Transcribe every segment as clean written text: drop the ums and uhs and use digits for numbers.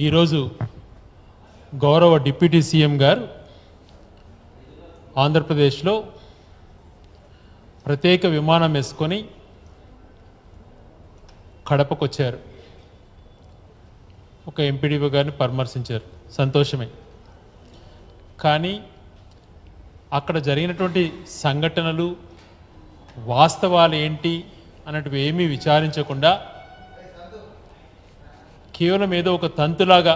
ఈరోజు గౌరవ deputy CM గారు ఆంధ్రప్రదేశ్లో ప్రత్యేక విమానం వేసుకొని కడపకు వచ్చారు. ఒక ఎంపీడీఓ గారిని పరామర్శించారు, సంతోషమే. కానీ అక్కడ జరిగినటువంటి సంఘటనలు వాస్తవాలు ఏంటి అన్నట్టు ఏమీ విచారించకుండా కేవలం ఏదో ఒక తంతులాగా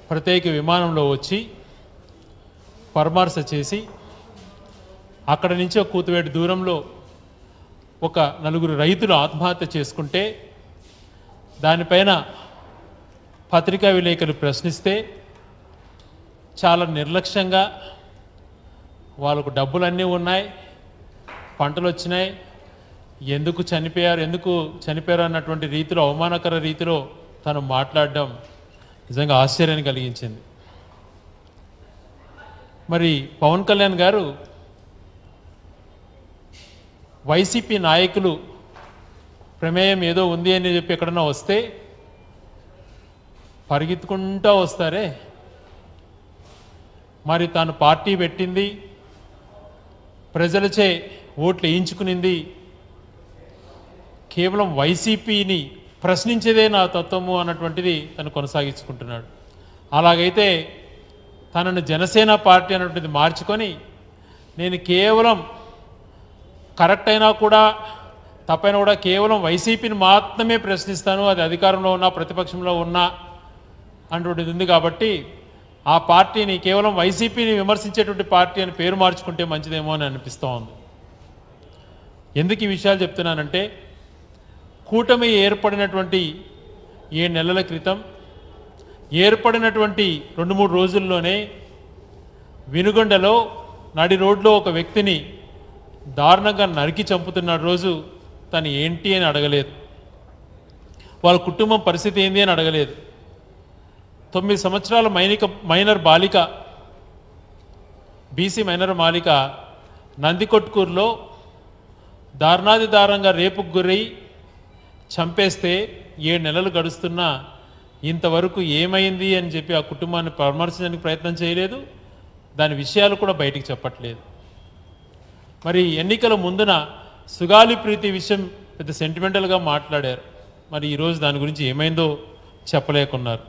ప్రత్యేక విమానంలో వచ్చి పరామర్శ చేసి అక్కడ నుంచి ఒక కూతువేటి దూరంలో ఒక నలుగురు రైతులు ఆత్మహత్య చేసుకుంటే దానిపైన పత్రికా విలేకరులు ప్రశ్నిస్తే చాలా నిర్లక్ష్యంగా వాళ్ళకు డబ్బులన్నీ ఉన్నాయి, పంటలు వచ్చినాయి, ఎందుకు చనిపోయారు అన్నటువంటి రీతిలో, అవమానకర రీతిలో తను మాట్లాడడం నిజంగా ఆశ్చర్యాన్ని కలిగించింది. మరి పవన్ కళ్యాణ్ గారు వైసీపీ నాయకులు ప్రమేయం ఏదో ఉంది అని చెప్పి ఎక్కడన్నా వస్తే పరిగెత్తుకుంటూ వస్తారే, మరి తాను పార్టీ పెట్టింది, ప్రజలచే ఓట్లు వేయించుకునింది కేవలం వైసీపీని ప్రశ్నించేదే నా తత్వము అన్నటువంటిది తను కొనసాగించుకుంటున్నాడు. అలాగైతే తనను జనసేన పార్టీ అన్నటువంటిది మార్చుకొని నేను కేవలం కరెక్ట్ అయినా కూడా తప్పైనా కూడా కేవలం వైసీపీని మాత్రమే ప్రశ్నిస్తాను, అది అధికారంలో ఉన్నా ప్రతిపక్షంలో ఉన్నా అన్నటువంటిది ఉంది కాబట్టి ఆ పార్టీని కేవలం వైసీపీని విమర్శించేటువంటి పార్టీ అని పేరు మార్చుకుంటే మంచిదేమో అని అనిపిస్తూ ఉంది. ఎందుకు ఈ విషయాలు చెప్తున్నానంటే కూటమి ఏర్పడినటువంటి 7 నెలల క్రితం ఏర్పడినటువంటి 2-3 రోజుల్లోనే వినుగొండలో నడి రోడ్లో ఒక వ్యక్తిని దారుణంగా నరికి చంపుతున్న రోజు తను ఏంటి అని అడగలేదు, వాళ్ళ కుటుంబం పరిస్థితి ఏంది అని అడగలేదు. 9 సంవత్సరాల మైనర్ బాలిక, బీసీ మైనర్ బాలిక నందికొట్కూరులో దారుణాది దారుణంగా రేపుకు గురై చంపేస్తే 7 నెలలు గడుస్తున్నా ఇంతవరకు ఏమైంది అని చెప్పి ఆ కుటుంబాన్ని పరామర్శించడానికి ప్రయత్నం చేయలేదు, దాని విషయాలు కూడా బయటికి చెప్పట్లేదు. మరి ఎన్నికల ముందున సుగాలి ప్రీతి విషయం పెద్ద సెంటిమెంటల్గా మాట్లాడారు, మరి ఈరోజు దాని గురించి ఏమైందో చెప్పలేకున్నారు.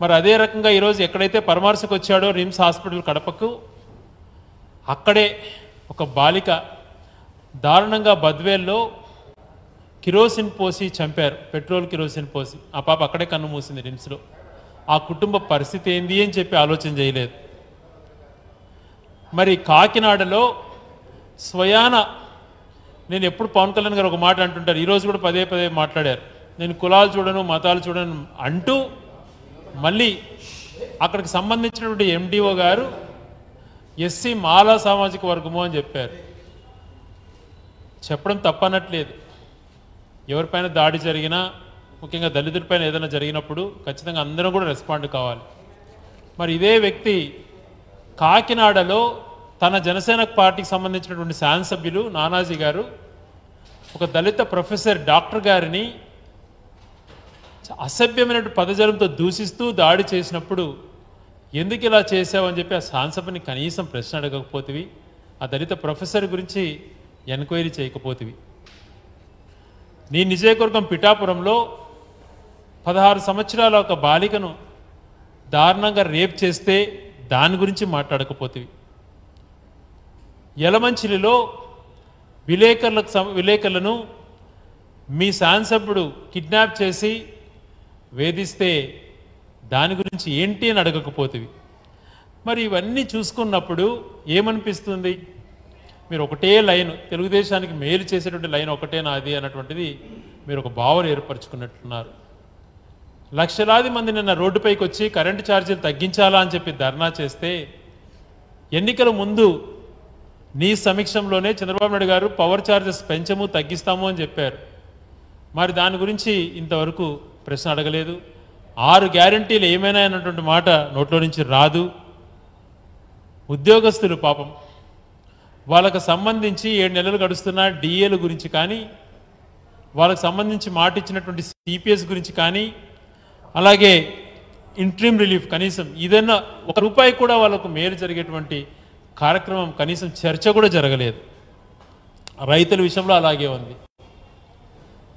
మరి అదే రకంగా ఈరోజు ఎక్కడైతే పరామర్శకు వచ్చాడో రిమ్స్ హాస్పిటల్ కడపకు, అక్కడే ఒక బాలిక దారుణంగా బద్వేల్లో కిరోసిన్ పోసి చంపారు, పెట్రోల్ కిరోసిన్ పోసి. ఆ పాప అక్కడే కన్ను మూసింది రిమ్స్లో. ఆ కుటుంబ పరిస్థితి ఏంది అని చెప్పి ఆలోచన చేయలేదు. మరి కాకినాడలో స్వయాన నేను ఎప్పుడు పవన్ కళ్యాణ్ గారు ఒక మాట అంటుంటారు, ఈరోజు కూడా పదే పదే మాట్లాడారు, నేను కులాలు చూడను మతాలు చూడను అంటూ మళ్ళీ అక్కడికి సంబంధించినటువంటి ఎండిఓ గారు ఎస్సీ మాలా సామాజిక వర్గము అని చెప్పారు. చెప్పడం తప్పనట్లేదు, ఎవరిపైన దాడి జరిగినా ముఖ్యంగా దళితులపైన ఏదైనా జరిగినప్పుడు ఖచ్చితంగా అందరం కూడా రెస్పాండ్ కావాలి. మరి ఇదే వ్యక్తి కాకినాడలో తన జనసేన పార్టీకి సంబంధించినటువంటి శాసనసభ్యులు నానాజీ గారు ఒక దళిత ప్రొఫెసర్ డాక్టర్ గారిని అసభ్యమైనటువంటి పదజాలంతో దూషిస్తూ దాడి చేసినప్పుడు ఎందుకు ఇలా చేసావని చెప్పి ఆ శాసనసభని కనీసం ప్రశ్న అడగకపోతివి, ఆ దళిత ప్రొఫెసర్ గురించి ఎంక్వైరీ చేయకపోతివి. నీ నిజయవర్గం పిఠాపురంలో 16 సంవత్సరాల ఒక బాలికను దారుణంగా రేప్ చేస్తే దాని గురించి మాట్లాడకపోతివి. యలమంచిలిలో విలేకరులను మీ శాసనసభ్యుడు కిడ్నాప్ చేసి వేధిస్తే దాని గురించి ఏంటి అని అడగకపోతివి. మరి ఇవన్నీ చూసుకున్నప్పుడు ఏమనిపిస్తుంది, మీరు ఒకటే లైన్, తెలుగుదేశానికి మేలు చేసేటువంటి లైన్ ఒకటే నాది అన్నటువంటిది మీరు ఒక భావన ఏర్పరచుకున్నట్టున్నారు. లక్షలాది మంది నిన్న రోడ్డుపైకి వచ్చి కరెంటు ఛార్జీలు తగ్గించాలా అని చెప్పి ధర్నా చేస్తే ఎన్నికల ముందు నీ సమీక్షంలోనే చంద్రబాబు నాయుడు గారు పవర్ ఛార్జెస్ పెంచము తగ్గిస్తాము అని చెప్పారు. మరి దాని గురించి ఇంతవరకు ప్రశ్న అడగలేదు. 6 గ్యారంటీలు ఏమైనా అన్నటువంటి మాట నోట్లో నుంచి రాదు. ఉద్యోగస్తులు పాపం వాళ్ళకు సంబంధించి 7 నెలలు గడుస్తున్న డిఏల గురించి కానీ వాళ్ళకు సంబంధించి మాట ఇచ్చినటువంటి సిపిఎస్ గురించి కానీ అలాగే ఇంట్రీమ్ రిలీఫ్ కనీసం ఏదైనా ₹1 కూడా వాళ్ళకు మేలు జరిగేటువంటి కార్యక్రమం కనీసం చర్చ కూడా జరగలేదు. రైతుల విషయంలో అలాగే ఉంది.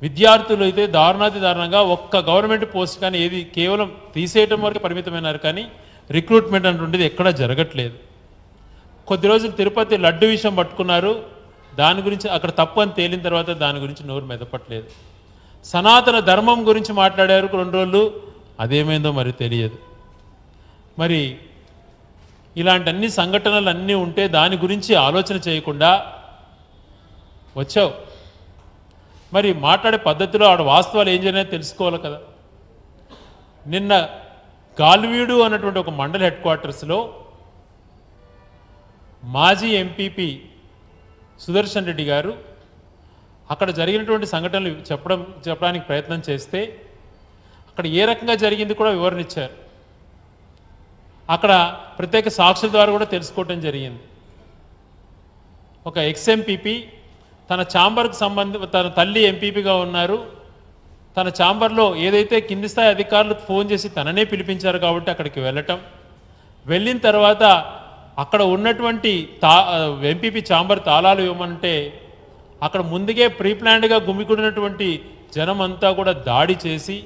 విద్యార్థులు అయితే దారుణాతి దారుణంగా ఒక్క గవర్నమెంట్ పోస్ట్ కానీ ఏది కేవలం తీసేయటం వరకు పరిమితమైనారు, కానీ రిక్రూట్మెంట్ అంటుండేది ఎక్కడా జరగట్లేదు. కొద్ది రోజులు తిరుపతి లడ్డు విషయం పట్టుకున్నారు, దాని గురించి అక్కడ తప్పు అని తేలిన తర్వాత దాని గురించి నోరు మెదపట్లేదు. సనాతన ధర్మం గురించి మాట్లాడారు 2 రోజులు, అదేమైందో మరి తెలియదు. మరి ఇలాంటి అన్ని సంఘటనలు అన్నీ ఉంటే దాని గురించి ఆలోచన చేయకుండా వచ్చావు. మరి మాట్లాడే పద్ధతిలో ఆడ వాస్తవాలు ఏం జరిగినాయో తెలుసుకోవాలి కదా. నిన్న గాల్వీడు అన్నటువంటి ఒక మండల హెడ్ క్వార్టర్స్లో మాజీ ఎంపీపీ సుదర్శన్ రెడ్డి గారు అక్కడ జరిగినటువంటి సంఘటనలు చెప్పడానికి ప్రయత్నం చేస్తే అక్కడ ఏ రకంగా జరిగింది కూడా వివరణ ఇచ్చారు. అక్కడ ప్రత్యేక సాక్షుల ద్వారా కూడా తెలుసుకోవటం జరిగింది. ఒక ఎక్స్ఎంపీపీ తన ఛాంబర్కు తన తల్లి ఎంపీపీగా ఉన్నారు, తన ఛాంబర్లో ఏదైతే కింది స్థాయి అధికారులు ఫోన్ చేసి తననే పిలిపించారు కాబట్టి అక్కడికి వెళ్ళిన తర్వాత అక్కడ ఉన్నటువంటి ఎంపీపీ ఛాంబర్ తాళాలు ఇవ్వమంటే అక్కడ ముందుగే ప్రీప్లాన్డ్గా గుమికూడినటువంటి జనం అంతా కూడా దాడి చేసి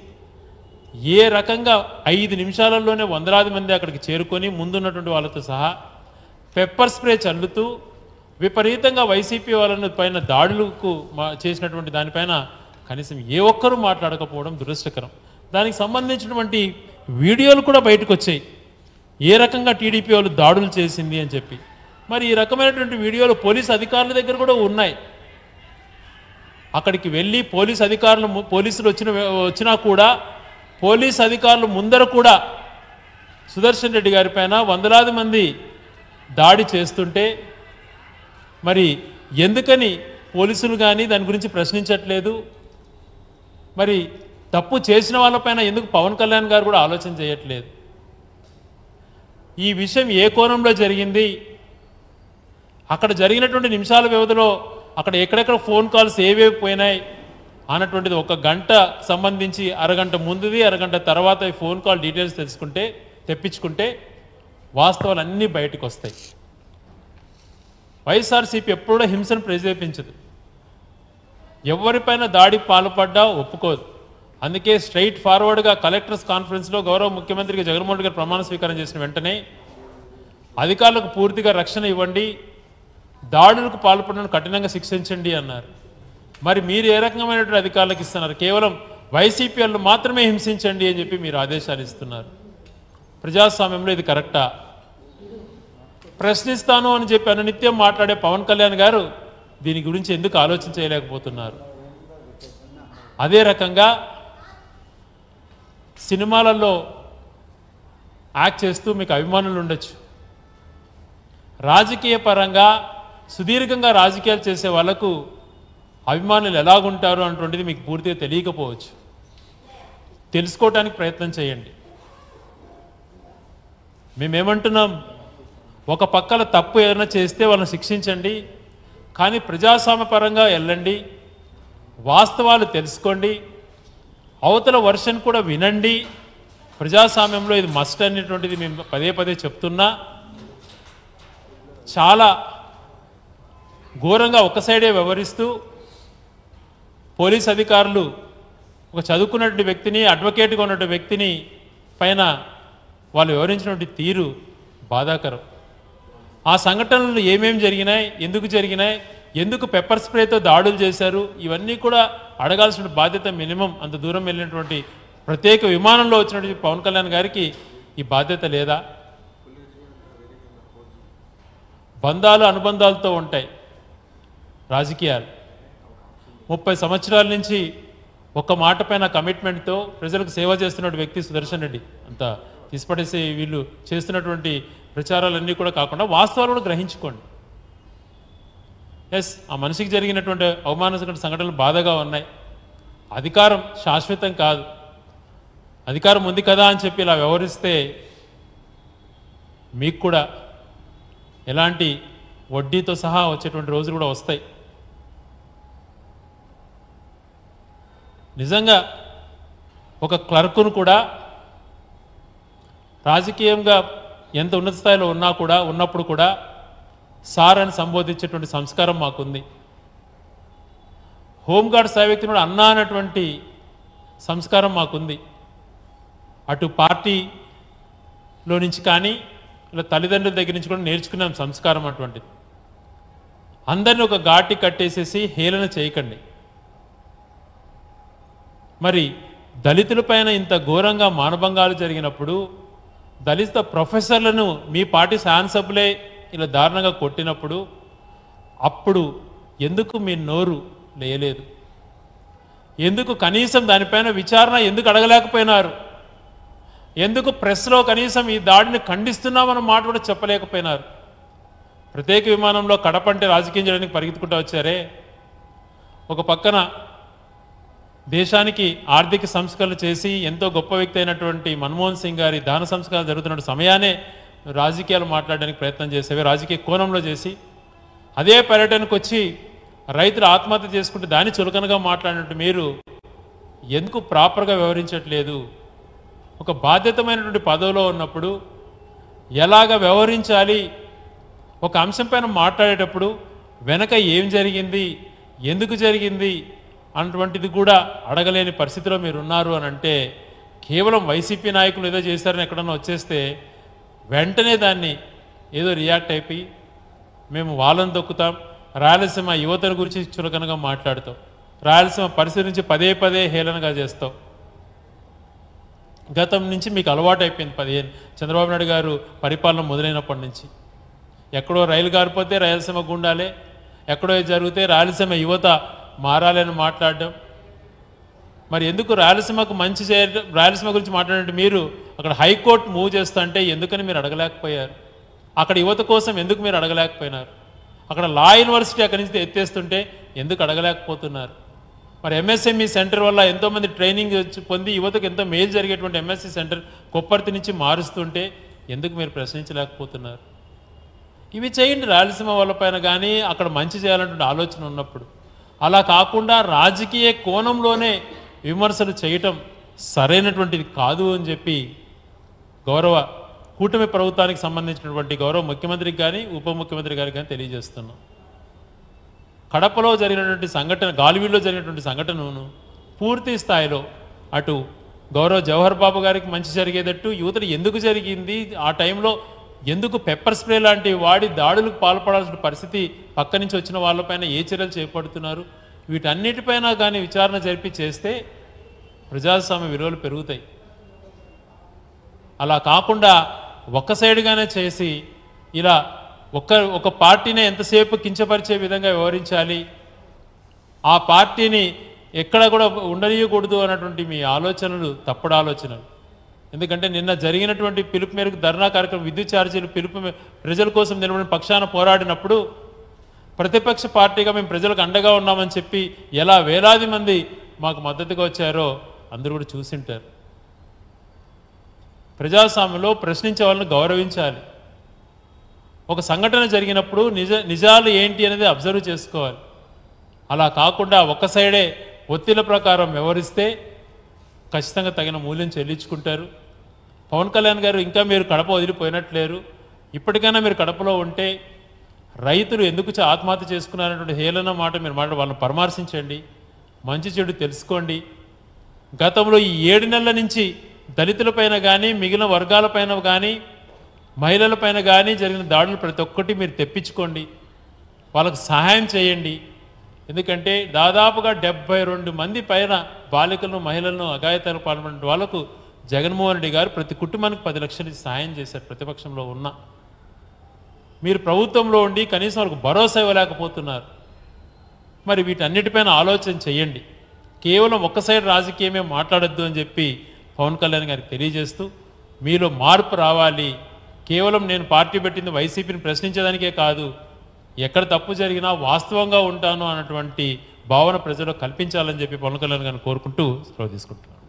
ఏ రకంగా 5 నిమిషాలలోనే వందలాది మంది అక్కడికి చేరుకొని ముందున్నటువంటి వాళ్ళతో సహా పెప్పర్ స్ప్రే చల్లుతూ విపరీతంగా వైసీపీ వాళ్ళ పైన దాడులకు చేసినటువంటి దానిపైన కనీసం ఏ ఒక్కరూ మాట్లాడకపోవడం దురదృష్టకరం. దానికి సంబంధించినటువంటి వీడియోలు కూడా బయటకు వచ్చాయి, ఏ రకంగా టీడీపీ వాళ్ళు దాడులు చేసింది అని చెప్పి. మరి ఈ రకమైనటువంటి వీడియోలు పోలీస్ అధికారుల దగ్గర కూడా ఉన్నాయి. అక్కడికి వెళ్ళి పోలీసులు వచ్చినా కూడా పోలీస్ అధికారులు ముందర కూడా సుదర్శన్ రెడ్డి గారి పైన వందలాది మంది దాడి చేస్తుంటే మరి ఎందుకని పోలీసులు కానీ దాని గురించి ప్రశ్నించట్లేదు? మరి తప్పు చేసిన వాళ్ళపైన ఎందుకు పవన్ కళ్యాణ్ గారు కూడా ఆలోచన చేయట్లేదు? ఈ విషయం ఏ కోణంలో జరిగింది, అక్కడ జరిగినటువంటి నిమిషాల వ్యవధిలో అక్కడ ఎక్కడెక్కడ ఫోన్ కాల్స్ ఏవేవి పోయినాయి అన్నటువంటిది 1 గంట సంబంధించి అరగంట ముందుది అరగంట తర్వాత ఈ ఫోన్ కాల్ డీటెయిల్స్ తెప్పించుకుంటే వాస్తవాలు అన్నీ బయటకు వస్తాయి. వైఎస్ఆర్సీపీ ఎప్పుడూ హింసను ప్రేరేపించదు, ఎవరిపైన దాడి పాల్పడ్డా ఒప్పుకోదు. అందుకే స్ట్రైట్ ఫార్వర్డ్గా కలెక్టర్స్ కాన్ఫరెన్స్లో గౌరవ ముఖ్యమంత్రికి జగన్మోహన్ రెడ్డి గారు ప్రమాణ స్వీకారం చేసిన వెంటనే అధికారులకు పూర్తిగా రక్షణ ఇవ్వండి, దాడులకు పాల్పడిన కఠినంగా శిక్షించండి అన్నారు. మరి మీరు ఏ రకమైనటువంటి అధికారులకు ఇస్తున్నారు? కేవలం వైసీపీ వాళ్ళు మాత్రమే హింసించండి అని చెప్పి మీరు ఆదేశాలు ఇస్తున్నారు. ప్రజాస్వామ్యంలో ఇది కరెక్టా? ప్రశ్నిస్తాను అని చెప్పి అనునిత్యం మాట్లాడే పవన్ కళ్యాణ్ గారు దీని గురించి ఎందుకు ఆలోచన చేయలేకపోతున్నారు? అదే రకంగా సినిమాలలో యాక్ట్ చేస్తూ మీకు అభిమానులు ఉండొచ్చు, రాజకీయ పరంగా సుదీర్ఘంగా రాజకీయాలు చేసే వాళ్ళకు అభిమానులు ఎలాగుంటారు అటువంటిది మీకు పూర్తిగా తెలియకపోవచ్చు. తెలుసుకోవడానికి ప్రయత్నం చేయండి. మేమేమంటున్నాం, ఒక పక్కల తప్పు ఏదైనా చేస్తే వాళ్ళని శిక్షించండి, కానీ ప్రజాస్వామ్యపరంగా వెళ్ళండి, వాస్తవాలు తెలుసుకోండి, అవతల వర్షన్ కూడా వినండి. ప్రజాస్వామ్యంలో ఇది మస్ట్ అనేటువంటిది మేము పదే చెప్తున్నా. చాలా ఘోరంగా ఒక సైడే వ్యవహరిస్తూ పోలీస్ అధికారులు ఒక చదువుకున్నటువంటి వ్యక్తిని, అడ్వకేట్గా ఉన్నటువంటి వ్యక్తిని పైన వాళ్ళు వివరించినటువంటి తీరు బాధాకరం. ఆ సంఘటనలు ఏమేమి జరిగినాయి, ఎందుకు జరిగినాయి, ఎందుకు పెప్పర్ స్ప్రేతో దాడులు చేశారు, ఇవన్నీ కూడా అడగాల్సిన బాధ్యత మినిమం. అంత దూరం వెళ్ళినటువంటి ప్రత్యేక విమానంలో వచ్చినటువంటి పవన్ కళ్యాణ్ గారికి ఈ బాధ్యత లేదా? బంధాలు అనుబంధాలతో ఉంటాయి రాజకీయాలు. 30 సంవత్సరాల నుంచి ఒక్క మాట పైన కమిట్మెంట్తో ప్రజలకు సేవ చేస్తున్న వ్యక్తి సుదర్శన్ రెడ్డి. అంత తీసిపడేసి వీళ్ళు చేస్తున్నటువంటి ప్రచారాలన్నీ కూడా కాకుండా వాస్తవాలు కూడా గ్రహించుకోండి. ఎస్, ఆ మనిషికి జరిగినటువంటి అవమానకర సంఘటనలు బాధగా ఉన్నాయి. అధికారం శాశ్వతం కాదు. అధికారం ఉంది కదా అని చెప్పి ఇలా వ్యవహరిస్తే మీకు కూడా ఎలాంటి వడ్డీతో సహా వచ్చేటువంటి రోజులు కూడా వస్తాయి. నిజంగా ఒక క్లర్కును కూడా రాజకీయంగా ఎంత ఉన్నత స్థాయిలో ఉన్నప్పుడు కూడా సార్ అని సంబోధించేటువంటి సంస్కారం మాకుంది. హోంగార్డ్ స్థాయి వ్యక్తిని కూడా అన్నా అన్నటువంటి సంస్కారం మాకుంది. అటు పార్టీలో నుంచి కానీ ఇలా తల్లిదండ్రుల దగ్గర నుంచి కూడా నేర్చుకున్నాం సంస్కారం అటువంటిది. అందరినీ ఒక ఘాటి కట్టేసేసి హేళన చేయకండి. మరి దళితులపైన ఇంత ఘోరంగా మానభంగాలు జరిగినప్పుడు దళిత ప్రొఫెసర్లను మీ పార్టీ శాసనసభ్యులే ఇలా దారుణంగా కొట్టినప్పుడు అప్పుడు ఎందుకు మీ నోరు లేయలేదు? ఎందుకు కనీసం దానిపైన విచారణ ఎందుకు అడగలేకపోయినారు? ఎందుకు ప్రెస్లో కనీసం ఈ దాడిని ఖండిస్తున్నామన్న మాట కూడా చెప్పలేకపోయినారు? ప్రత్యేక విమానంలో కడపంటే రాజకీయం చేయడానికి పరిగెత్తుకుంటూ వచ్చారే. ఒక పక్కన దేశానికి ఆర్థిక సంస్కరణలు చేసి ఎంతో గొప్ప వ్యక్తి అయినటువంటి మన్మోహన్ సింగ్ గారి దాన సంస్కారాలు జరుగుతున్న సమయానే రాజకీయాలు మాట్లాడడానికి ప్రయత్నం చేసేవి, రాజకీయ కోణంలో చేసి అదే పర్యటనకు వచ్చి రైతులు ఆత్మహత్య చేసుకుంటే దాన్ని చులకనగా మాట్లాడినట్టు మీరు ఎందుకు ప్రాపర్గా వ్యవహరించట్లేదు? ఒక బాధ్యతమైనటువంటి పదవిలో ఉన్నప్పుడు ఎలాగ వ్యవహరించాలి, ఒక అంశం పైన మాట్లాడేటప్పుడు వెనక ఏం జరిగింది, ఎందుకు జరిగింది అన్నటువంటిది కూడా అడగలేని పరిస్థితిలో మీరు ఉన్నారు అని అంటే కేవలం వైసీపీ నాయకులు ఏదో చేశారని ఎక్కడన్నా వచ్చేస్తే వెంటనే దాన్ని ఏదో రియాక్ట్ అయిపోయి మేము వాళ్ళని దొక్కుతాం, రాయలసీమ యువతల గురించి చులకనగా మాట్లాడుతాం, రాయలసీమ పరిస్థితి నుంచి పదే పదే హేళనగా చేస్తాం. గతం నుంచి మీకు అలవాటు అయిపోయింది. 15 చంద్రబాబు నాయుడు గారు పరిపాలన మొదలైనప్పటి నుంచి ఎక్కడో రైలు గారిపోతే రాయలసీమ గుండాలే, ఎక్కడో జరిగితే రాయలసీమ యువత మారాలని మాట్లాడడం. మరి ఎందుకు రాయలసీమకు మంచి చేయడం, రాయలసీమ గురించి మాట్లాడే మీరు అక్కడ హైకోర్టు మూవ్ చేస్తుంటే ఎందుకని మీరు అడగలేకపోయారు? అక్కడ యువత కోసం ఎందుకు మీరు అడగలేకపోయినారు? అక్కడ లా యూనివర్సిటీ అక్కడి నుంచి ఎత్తేస్తుంటే ఎందుకు అడగలేకపోతున్నారు? మరి ఎంఎస్ఎంఈ సెంటర్ వల్ల ఎంతోమంది ట్రైనింగ్ పొంది యువతకు ఎంతో మేలు జరిగేటువంటి ఎంఎస్సి సెంటర్ కొప్పర్తి నుంచి మారుస్తుంటే ఎందుకు మీరు ప్రశ్నించలేకపోతున్నారు? ఇవి చేయండి రాయలసీమ వాళ్ళపైన కానీ అక్కడ మంచి చేయాలన్నటువంటి ఆలోచన ఉన్నప్పుడు. అలా కాకుండా రాజకీయ కోణంలోనే విమర్శలు చేయటం సరైనటువంటిది కాదు అని చెప్పి గౌరవ కూటమి ప్రభుత్వానికి సంబంధించినటువంటి గౌరవ ముఖ్యమంత్రికి కానీ ఉప ముఖ్యమంత్రి గారికి కానీ తెలియజేస్తున్నాం. కడపలో జరిగినటువంటి సంఘటన, గాలివీడులో జరిగినటువంటి సంఘటనను పూర్తి స్థాయిలో అటు గౌరవ జవహర్ బాబు గారికి మంచి జరిగేటట్టు యువతలు ఎందుకు జరిగింది, ఆ టైంలో ఎందుకు పెప్పర్ స్ప్రే లాంటివి వాడి దాడులకు పాల్పడాల్సిన పరిస్థితి పక్క నుంచి వచ్చిన వాళ్ళపైన ఏ చర్యలు చేపడుతున్నారు, వీటన్నిటిపైన కానీ విచారణ జరిపి చేస్తే ప్రజాస్వామ్య విలువలు పెరుగుతాయి. అలా కాకుండా ఒక్క సైడ్గానే చేసి ఇలా ఒక పార్టీనే ఎంతసేపు కించపరిచే విధంగా వ్యవహరించాలి, ఆ పార్టీని ఎక్కడ కూడా ఉండనీయకూడదు అన్నటువంటి మీ ఆలోచనలు తప్పుడు ఆలోచనలు. ఎందుకంటే నిన్న జరిగినటువంటి పిలుపు మేరకు ధర్నా కార్యక్రమం విద్యుత్ ఛార్జీలు పిలుపు ప్రజల కోసం నిలబడిన పక్షాన పోరాడినప్పుడు ప్రతిపక్ష పార్టీగా మేము ప్రజలకు అండగా ఉన్నామని చెప్పి ఎలా వేలాది మంది మాకు మద్దతుగా వచ్చారో అందరూ కూడా చూసింటారు. ప్రజాస్వామ్యంలో ప్రశ్నించే వాళ్ళని గౌరవించాలి. ఒక సంఘటన జరిగినప్పుడు నిజాలు ఏంటి అనేది అబ్జర్వ్ చేసుకోవాలి. అలా కాకుండా ఒక్క సైడే ఒత్తిళ్ల ప్రకారం వ్యవహరిస్తే ఖచ్చితంగా తగిన మూల్యం చెల్లించుకుంటారు. పవన్ కళ్యాణ్ గారు ఇంకా మీరు కడప వదిలిపోయినట్లేరు. ఇప్పటికైనా మీరు కడపలో ఉంటే రైతులు ఎందుకు ఆత్మహత్య చేసుకున్నారనేటువంటి హేళన మాట మీరు వాళ్ళని పరామర్శించండి, మంచి చెడు తెలుసుకోండి. గతంలో ఈ 7 నెలల నుంచి దళితులపైన కానీ మిగిలిన వర్గాలపైన కానీ మహిళలపైన కానీ జరిగిన దాడులు ప్రతి ఒక్కటి మీరు తెప్పించుకోండి, వాళ్ళకు సహాయం చేయండి. ఎందుకంటే దాదాపుగా 72 మంది పైన బాలికలను మహిళలను అఘాయితాలకు పాల్పడిన వాళ్ళకు జగన్మోహన్ రెడ్డి గారు ప్రతి కుటుంబానికి 10 లక్షలు సహాయం చేశారు. ప్రతిపక్షంలో ఉన్న మీరు ప్రభుత్వంలో ఉండి కనీసం వాళ్ళకు భరోసా ఇవ్వలేకపోతున్నారు. మరి వీటన్నిటిపైన ఆలోచన చేయండి. కేవలం ఒక్క సైడ్ రాజకీయమే మాట్లాడొద్దు అని చెప్పి పవన్ కళ్యాణ్ గారికి తెలియజేస్తూ మీలో మార్పు రావాలి. కేవలం నేను పార్టీ పెట్టింది వైసీపీని ప్రశ్నించడానికే కాదు, ఎక్కడ తప్పు జరిగినా వాస్తవంగా ఉంటాను అన్నటువంటి భావన ప్రజలకు కల్పించాలని చెప్పి పవన్ కళ్యాణ్ గారిని కోరుకుంటూ సెలవు తీసుకుంటున్నాను.